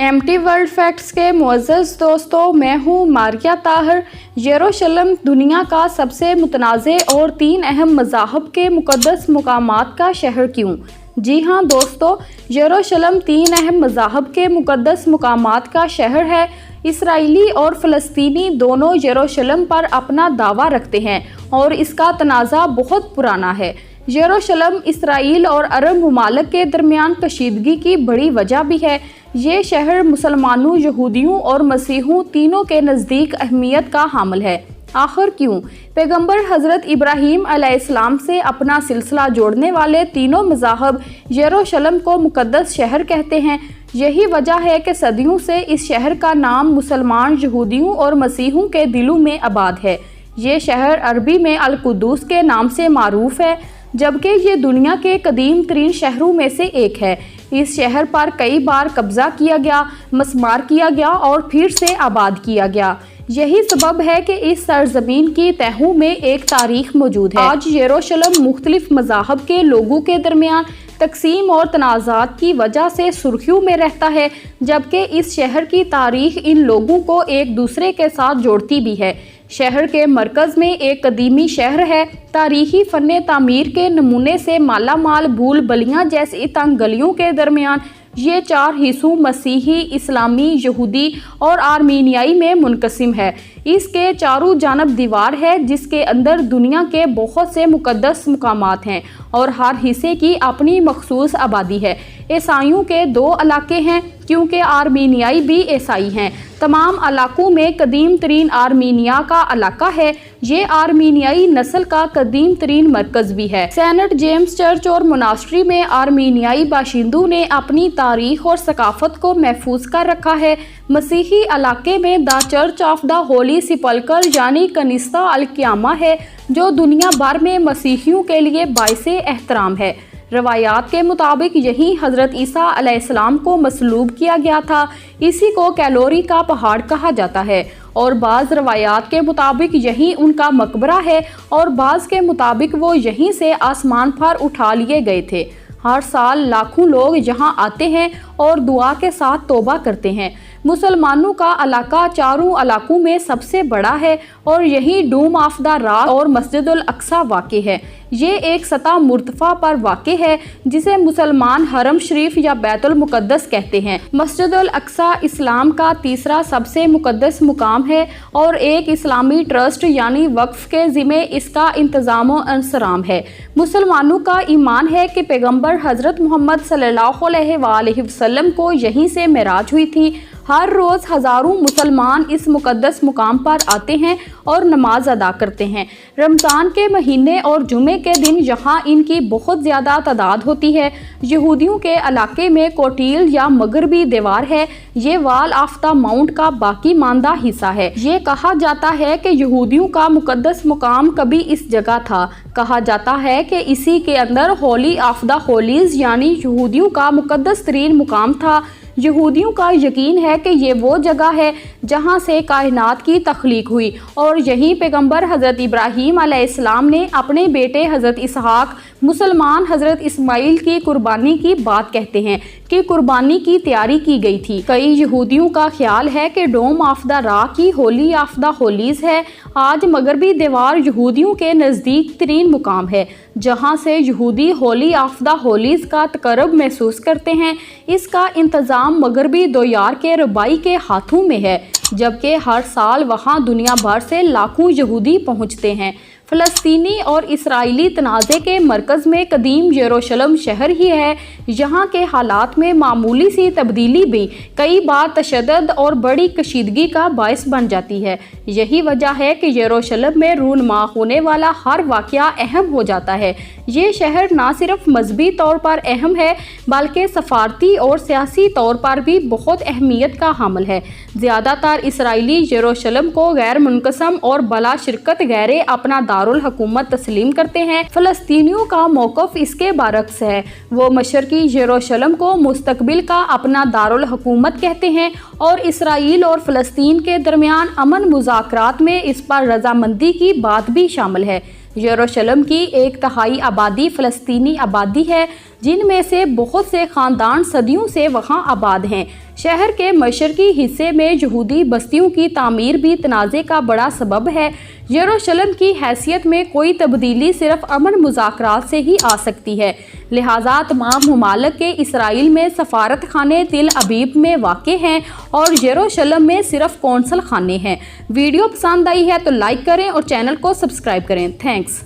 MT world facts के मुअज़्ज़ज़ दोस्तों, मैं हूँ मारिया ताहिर। यरूशलेम दुनिया का सबसे मुतनाज़े और 3 अहम मज़ाहब के मुक़द्दस मुकामात का शहर क्यों? जी हाँ दोस्तों, यरूशलेम 3 अहम मज़ाहब के मुक़द्दस मुकामात का शहर है। इसराइली और फ़लस्तीनी दोनों यरूशलेम पर अपना दावा रखते हैं और इसका तनाज़ा बहुत पुराना है। यरूशलेम इसराइल और अरब ममालिक के दरमियान कशीदगी की बड़ी वजह भी है। ये शहर मुसलमानों, यहूदियों और मसीहों तीनों के नज़दीक अहमियत का हामिल है। आखिर क्यों? पैगंबर हज़रत इब्राहीम अलैहिस्सलाम से अपना सिलसिला जोड़ने वाले तीनों मज़ाहब यरूशलेम को मुक़द्दस शहर कहते हैं। यही वजह है कि सदियों से इस शहर का नाम मुसलमान, यहूदियों और मसीहों के दिलों में आबाद है। ये शहर अरबी में अल-कुद्दूस के नाम से मारूफ है, जबकि ये दुनिया के कदीम तरीन शहरों में से एक है। इस शहर पर कई बार कब्जा किया गया, मस्मार किया गया और फिर से आबाद किया गया। यही सबब है कि इस सरजमीन की तहों में एक तारीख मौजूद है। आज यरूशलेम मुख्तलिफ मज़ाहब के लोगों के दरमियान तकसीम और तनाज़ात की वजह से सुर्खियों में रहता है, जबकि इस शहर की तारीख इन लोगों को एक दूसरे के साथ जोड़ती भी है। शहर के मरकज़ में एक कदीमी शहर है। तारीखी फ़न तामीर के नमूने से माला माल भूल बलियाँ जैसी तंग गलियों के दरमियान ये 4 हिस्सों मसीही, इस्लामी, यहूदी और आर्मीनियाई में मुनक़सिम है। इसके चारों जानब दीवार है जिसके अंदर दुनिया के बहुत से मुक़द्दस मुकामात हैं और हर हिस्से की अपनी मखसूस आबादी है। ईसाइयों के 2 इलाके हैं क्योंकि आर्मीनियाई भी ईसाई हैं। तमाम इलाकों में कदीम तरीन आर्मीनिया का इलाका है। ये आर्मीनियाई नस्ल का कदीम तरीन मरकज़ भी है। सेंट जेम्स चर्च और मोनास्ट्री में आर्मीनियाई बाशिंदों ने अपनी तारीख और सकाफत को महफूज कर रखा है। मसीही इलाके में the Church of the Holy Sepulchre यानी कनीसा अल-क़ियामा है, जो दुनिया भर में मसीहियों के लिए बाइसे एहतराम है। रवायात के मुताबिक यहीं हज़रत ईसा अलैहिस्सलाम को मसलूब किया गया था। इसी को कैलोरी का पहाड़ कहा जाता है और बाज़ रवायात के मुताबिक यहीं उनका मकबरा है और बाज़ के मुताबिक वो यहीं से आसमान पर उठा लिए गए थे। हर साल लाखों लोग यहाँ आते हैं और दुआ के साथ तौबा करते हैं। मुसलमानों का इलाका चारों इलाकों में सबसे बड़ा है और यही डूम ऑफ द रॉक और मस्जिदुल अक्सा वाक़े है। ये एक सतह मुर्तफ़ा पर वाक़े है जिसे मुसलमान हरम शरीफ या बैतुल मुक़द्दस कहते हैं। मस्जिदुल अक्सा इस्लाम का तीसरा सबसे मुक़द्दस मुकाम है और एक इस्लामी ट्रस्ट यानी वक्फ के ज़िम्मे इसका इंतज़ाम व इंसराम है। मुसलमानों का ईमान है कि पैगंबर हज़रत मोहम्मद सल्लल्लाहु अलैहि वसल्लम को यहीं से मेराज हुई थी। हर रोज़ हज़ारों मुसलमान इस मुक़द्दस मुकाम पर आते हैं और नमाज अदा करते हैं। रमज़ान के महीने और जुमे के दिन यहाँ इनकी बहुत ज़्यादा तादाद होती है। यहूदियों के इलाके में कोटील या मगरबी दीवार है। ये वाल ऑफ द माउंट का बाकी मानदा हिस्सा है। ये कहा जाता है कि यहूदियों का मुक़द्दस मुकाम कभी इस जगह था। कहा जाता है कि इसी के अंदर होली ऑफ द होलीज़ यानी यहूदियों का मुक़द्दस तरीन मुकाम था। यहूदियों का यकीन है कि ये वो जगह है जहाँ से कायनात की तख्लीक हुई और यहीं पैगंबर हज़रत इब्राहीम अलैहिस्सलाम ने अपने बेटे हज़रत इसहाक, मुसलमान हज़रत इस्माइल की कुर्बानी की बात कहते हैं कि कुर्बानी की तैयारी की गई थी। कई यहूदियों का ख्याल है कि डोम ऑफ द रॉक की होली ऑफ द होलीज़ है। आज मगरबी दीवार यहूदियों के नज़दीक तरीन मुकाम है जहाँ से यहूदी होली ऑफ द होलीज़ का तकर्रुब महसूस करते हैं। इसका इंतज़ाम मगरबी दोयार के रबाई के हाथों में है, जबकि हर साल वहाँ दुनिया भर से लाखों यहूदी पहुँचते हैं। फ़लस्तीनी और इसराइली तनाज़े के मरकज़ में कदीम यरूशलेम शहर ही है। यहाँ के हालात में मामूली सी तब्दीली भी कई बार तशद्दुद और बड़ी कशीदगी का बायस बन जाती है। यही वजह है कि यरूशलेम में रूनमा होने वाला हर वाक़या अहम हो जाता है। ये शहर ना सिर्फ मजहबी तौर पर अहम है बल्कि सफारती और सियासी तौर पर भी बहुत अहमियत का हामिल है। ज़्यादातर इसराइली यरूशलेम को गैर मुनक़सम और बला शिरकत गैरे अपना दारुल हुकूमत तस्लीम करते हैं। फ़लस्तीनियों का मौक़िफ़ इसके बरक्स है। वो मशरक़ी यरूशलेम को मुस्तक़बिल का अपना दारुल हुकूमत कहते हैं और इसराइल और फ़लस्तीन के दरमियान अमन मुज़ाकरात में इस पर रजामंदी की बात भी शामिल है। यरूशलेम की 1/3 आबादी फ़लस्तीनी आबादी है, जिनमें से बहुत से खानदान सदियों से वहां आबाद हैं। शहर के मशरकी हिस्से में यहूदी बस्तियों की तामीर भी तनाज़े का बड़ा सबब है। यरूशलेम की हैसियत में कोई तब्दीली सिर्फ अमन मुज़ाकरात से ही आ सकती है। लिहाजा तमाम ममालिक के इसराइल में सफारत खाने तिल अबीब में वाक़े हैं और यरूशलेम में सिर्फ कौंसल खाने हैं। वीडियो पसंद आई है तो लाइक करें और चैनल को सब्सक्राइब करें। थैंक्स।